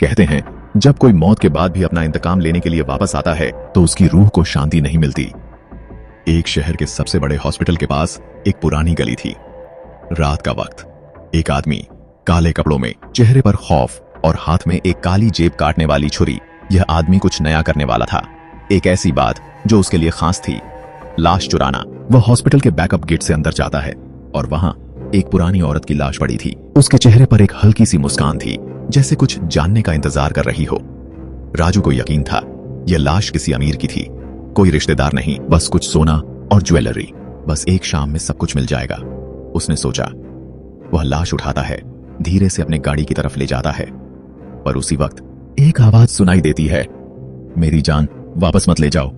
कहते हैं जब कोई मौत के बाद भी अपना इंतकाम लेने के लिए वापस आता है तो उसकी रूह को शांति नहीं मिलती। एक शहर के सबसे बड़े हॉस्पिटल के पास एक पुरानी गली थी। रात का वक्त एक आदमी काले कपड़ों में, चेहरे पर खौफ और हाथ में एक काली जेब काटने वाली छुरी। यह आदमी कुछ नया करने वाला था, एक ऐसी बात जो उसके लिए खास थी, लाश चुराना। वह हॉस्पिटल के बैकअप गेट से अंदर जाता है और वहां एक पुरानी औरत की लाश पड़ी थी। उसके चेहरे पर एक हल्की सी मुस्कान थी, जैसे कुछ जानने का इंतजार कर रही हो। राजू को यकीन था यह लाश किसी अमीर की थी, कोई रिश्तेदार नहीं, बस कुछ सोना और ज्वेलरी। बस एक शाम में सब कुछ मिल जाएगा, उसने सोचा। वह लाश उठाता है, धीरे से अपने गाड़ी की तरफ ले जाता है, पर उसी वक्त एक आवाज सुनाई देती है, मेरी जान वापस मत ले जाओ।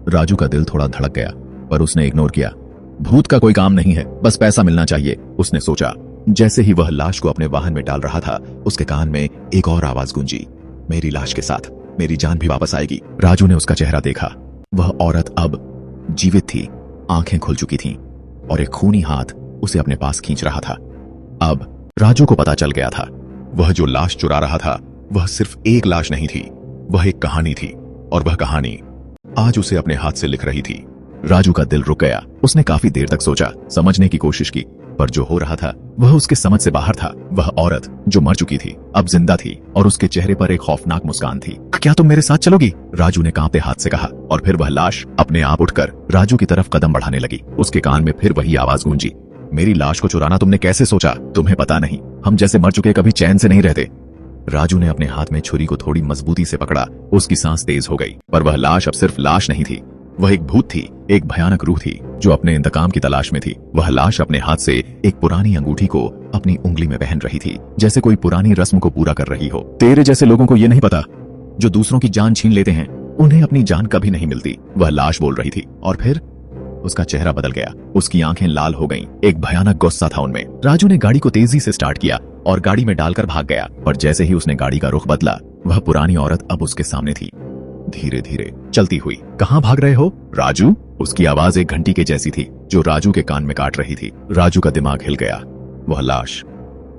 राजू का दिल थोड़ा धड़क गया, पर उसने इग्नोर किया। भूत का कोई काम नहीं है, बस पैसा मिलना चाहिए, उसने सोचा। जैसे ही वह लाश को अपने वाहन में डाल रहा था, उसके कान में एक और आवाज गूंजी, मेरी लाश के साथ मेरी जान भी वापस आएगी। राजू ने उसका चेहरा देखा। वह औरत अब जीवित थी, आंखें खुल चुकी थीं और एक खूनी हाथ उसे अपने पास खींच रहा था। अब राजू को पता चल गया था, वह जो लाश चुरा रहा था वह सिर्फ एक लाश नहीं थी, वह एक कहानी थी, और वह कहानी आज उसे अपने हाथ से लिख रही थी। राजू का दिल रुक गया। उसने काफी देर तक सोचा, समझने की कोशिश की, पर जो हो रहा था वह उसके समझ से बाहर था। वह औरत जो मर चुकी थी अब जिंदा थी और उसके चेहरे पर एक खौफनाक मुस्कान थी। क्या तुम मेरे साथ चलोगी? राजू ने कांपते हाथ से कहा, और फिर वह लाश अपने आप उठकर राजू की तरफ कदम बढ़ाने लगी। उसके कान में फिर वही आवाज गूंजी, मेरी लाश को चुराना तुमने कैसे सोचा? तुम्हें पता नहीं, हम जैसे मर चुके कभी चैन से नहीं रहते। राजू ने अपने हाथ में छुरी को थोड़ी मजबूती से पकड़ा। उसकी सांस तेज हो गई, पर वह लाश अब सिर्फ लाश नहीं थी, वह एक भूत थी, एक भयानक रूह थी जो अपने इंतकाम की तलाश में थी। वह लाश अपने हाथ से एक पुरानी अंगूठी को अपनी उंगली में पहन रही थी, जैसे कोई पुरानी रस्म को पूरा कर रही हो। तेरे जैसे लोगों को यह नहीं पता, जो दूसरों की जान छीन लेते हैं उन्हें अपनी जान कभी नहीं मिलती, वह लाश बोल रही थी। और फिर उसका चेहरा बदल गया, उसकी आंखें लाल हो गईं, एक भयानक गुस्सा था उनमें। राजू ने गाड़ी को तेजी से स्टार्ट किया और गाड़ी में डालकर भाग गया, पर जैसे ही उसने गाड़ी का रुख बदला, वह पुरानी औरत अब उसके सामने थी, धीरे धीरे चलती हुई। कहां भाग रहे हो राजू? उसकी आवाज एक घंटी के जैसी थी जो राजू के कान में काट रही थी। राजू का दिमाग हिल गया। वह लाश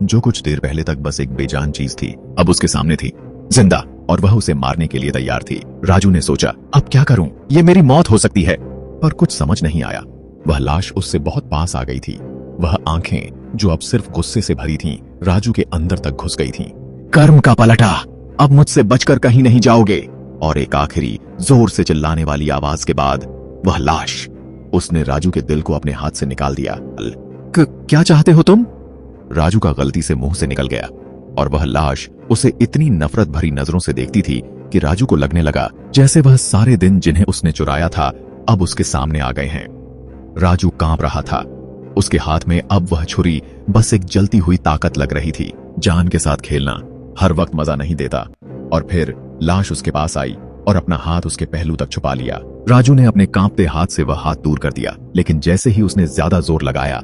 जो कुछ देर पहले तक बस एक बेजान चीज थी, अब उसके सामने थी, जिंदा, और वह उसे मारने के लिए तैयार थी। राजू ने सोचा, अब क्या करूं? ये मेरी मौत हो सकती है, पर कुछ समझ नहीं आया। वह लाश उससे बहुत पास आ गई थी। वह आंखें जो अब सिर्फ गुस्से से भरी थीं, राजू के अंदर तक घुस गई थीं। कर्म का पलटा, अब मुझसे बचकर कहीं नहीं जाओगे। और एक आखिरी जोर से चिल्लाने वाली आवाज के बाद वह लाश उसने राजू के दिल को अपने हाथ से निकाल दिया। क्या चाहते हो तुम? राजू का गलती से मुंह से निकल गया, और वह लाश उसे इतनी नफरत भरी नजरों से देखती थी कि राजू को लगने लगा जैसे वह सारे दिन जिन्हें उसने चुराया था अब उसके सामने आ गए हैं। राजू कांप रहा था, उसके हाथ में अब वह छुरी बस एक जलती हुई ताकत लग रही थी। जान के साथ खेलना हर वक्त मजा नहीं देता। और फिर लाश उसके पास आई और अपना हाथ उसके पहलू तक छुपा लिया। राजू ने अपने कांपते हाथ से वह हाथ दूर कर दिया, लेकिन जैसे ही उसने ज्यादा जोर लगाया,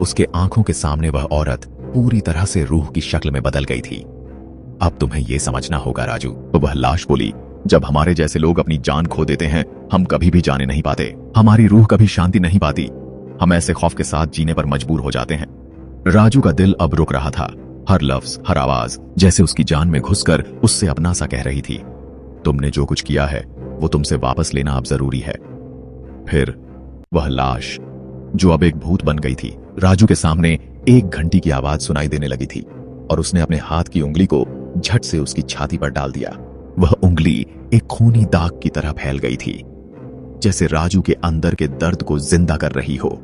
उसके आंखों के सामने वह औरत पूरी तरह से रूह की शक्ल में बदल गई थी। अब तुम्हें यह समझना होगा राजू, तो वह लाश बोली, जब हमारे जैसे लोग अपनी जान खो देते हैं हम कभी भी जाने नहीं पाते, हमारी रूह कभी शांति नहीं पाती, हम ऐसे खौफ के साथ जीने पर मजबूर हो जाते हैं। राजू का दिल अब रुक रहा था, हर लफ्ज, हर आवाज जैसे उसकी जान में घुसकर उससे अपना सा कह रही थी, तुमने जो कुछ किया है वो तुमसे वापस लेना अब जरूरी है। फिर वह लाश जो अब एक भूत बन गई थी, राजू के सामने एक घंटी की आवाज सुनाई देने लगी थी, और उसने अपने हाथ की उंगली को झट से उसकी छाती पर डाल दिया। वह उंगली एक खूनी दाग की तरह फैल गई थी, जैसे राजू के अंदर के दर्द को जिंदा कर रही हो।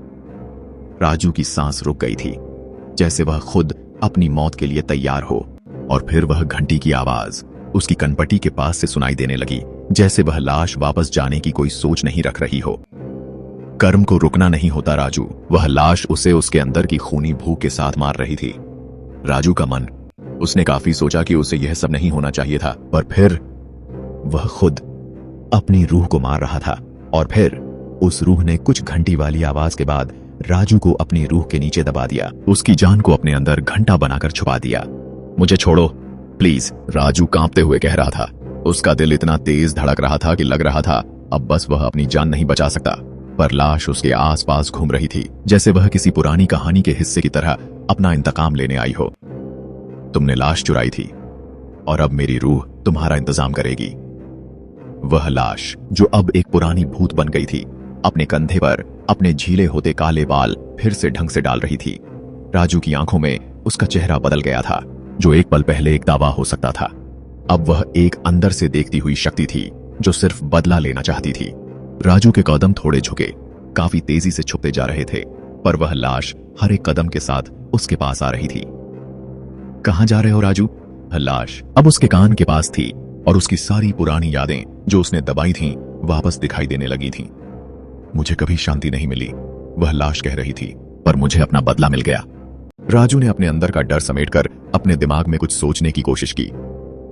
राजू की सांस रुक गई थी, जैसे वह खुद अपनी मौत के लिए तैयार हो। और फिर वह घंटी की आवाज उसकी कनपटी के पास से सुनाई देने लगी, जैसे वह लाश वापस जाने की कोई सोच नहीं रख रही हो। कर्म को रुकना नहीं होता राजू, वह लाश उसे उसके अंदर की खूनी भूख के साथ मार रही थी। राजू का मन, उसने काफी सोचा कि उसे यह सब नहीं होना चाहिए था, पर फिर वह खुद अपनी रूह को मार रहा था। और फिर उस रूह ने कुछ घंटी वाली आवाज के बाद राजू को अपनी रूह के नीचे दबा दिया, उसकी जान को अपने अंदर घंटा बनाकर छुपा दिया। मुझे छोड़ो प्लीज, राजू कांपते हुए कह रहा था। उसका दिल इतना तेज धड़क रहा था कि लग रहा था अब बस वह अपनी जान नहीं बचा सकता। पर लाश उसके आसपास घूम रही थी, जैसे वह किसी पुरानी कहानी के हिस्से की तरह अपना इंतकाम लेने आई हो। तुमने लाश चुराई थी, और अब मेरी रूह तुम्हारा इंतजाम करेगी। वह लाश, जो अब एक पुरानी भूत बन गई थी, अपने कंधे पर अपने झीले होते काले बाल फिर से ढंग से डाल रही थी। राजू की आंखों में उसका चेहरा बदल गया था। जो एक पल पहले एक दावा हो सकता था, अब वह एक अंदर से देखती हुई शक्ति थी जो सिर्फ बदला लेना चाहती थी। राजू के कदम थोड़े झुके, काफी तेजी से छुपते जा रहे थे, पर वह लाश हर एक कदम के साथ उसके पास आ रही थी। कहां जा रहे हो राजू? लाश अब उसके कान के पास थी और उसकी सारी पुरानी यादें जो उसने दबाई थीं वापस दिखाई देने लगी थीं। मुझे कभी शांति नहीं मिली, वह लाश कह रही थी, पर मुझे अपना बदला मिल गया। राजू ने अपने अंदर का डर समेटकर अपने दिमाग में कुछ सोचने की कोशिश की।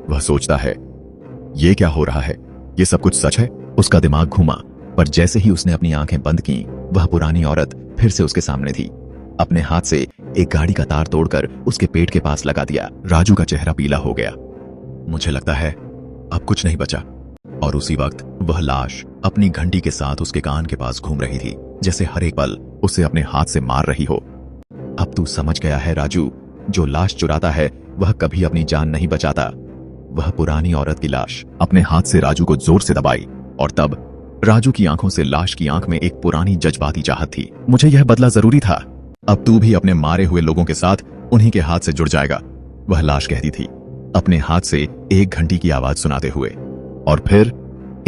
वह सोचता है, ये क्या हो रहा है? ये सब कुछ सच है? उसका दिमाग घूमा, पर जैसे ही उसने अपनी आंखें बंद की, वह पुरानी औरत फिर से उसके सामने थी। अपने हाथ से एक गाड़ी का तार तोड़कर उसके पेट के पास लगा दिया। राजू का चेहरा पीला हो गया। मुझे लगता है अब कुछ नहीं बचा। और उसी वक्त वह लाश अपनी घंटी के साथ उसके कान के पास घूम रही थी, जैसे हर एक पल उसे अपने हाथ से मार रही हो। अब तू समझ गया है राजू, जो लाश चुराता है वह कभी अपनी जान नहीं बचाता। वह पुरानी औरत की लाश अपने हाथ से राजू को जोर से दबाई, और तब राजू की आंखों से लाश की आंख में एक पुरानी जज्बाती चाहत थी। मुझे यह बदला जरूरी था। अब तू भी अपने मारे हुए लोगों के साथ उन्हीं के हाथ से जुड़ जाएगा, वह लाश कहती थी, अपने हाथ से एक घंटी की आवाज सुनाते हुए। और फिर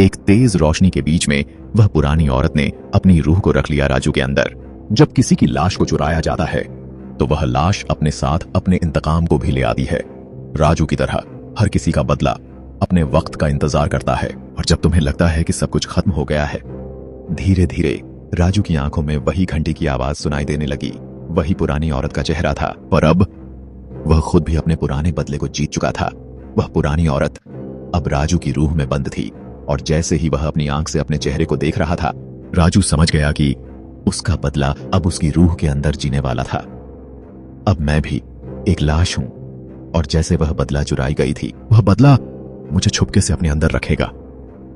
एक तेज रोशनी के बीच में वह पुरानी औरत ने अपनी रूह को रख लिया राजू के अंदर। जब किसी की लाश को चुराया जाता है तो वह लाश अपने साथ अपने इंतकाम को भी ले आती है। राजू की तरह हर किसी का बदला अपने वक्त का इंतजार करता है। और जब तुम्हें लगता है कि सब कुछ खत्म हो गया है, धीरे धीरे राजू की आंखों में वही घंटी की आवाज सुनाई देने लगी। वही पुरानी औरत का चेहरा था, पर अब वह खुद भी अपने पुराने बदले को जीत चुका था। वह पुरानी औरत अब राजू की रूह में बंद थी, और जैसे ही वह अपनी आंख से अपने चेहरे को देख रहा था, राजू समझ गया कि उसका बदला अब उसकी रूह के अंदर जीने वाला था। अब मैं भी एक लाश हूं, और जैसे वह बदला चुराई गई थी, वह बदला मुझे छुपके से अपने अंदर रखेगा।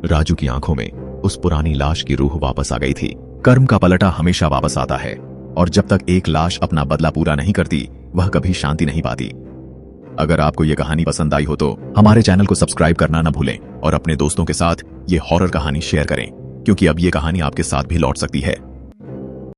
राजू की आंखों में उस पुरानी लाश की रूह वापस आ गई थी। कर्म का पलटा हमेशा वापस आता है, और जब तक एक लाश अपना बदला पूरा नहीं करती, वह कभी शांति नहीं पाती। अगर आपको यह कहानी पसंद आई हो तो हमारे चैनल को सब्सक्राइब करना न भूलें, और अपने दोस्तों के साथ ये हॉरर कहानी शेयर करें, क्योंकि अब ये कहानी आपके साथ भी लौट सकती है।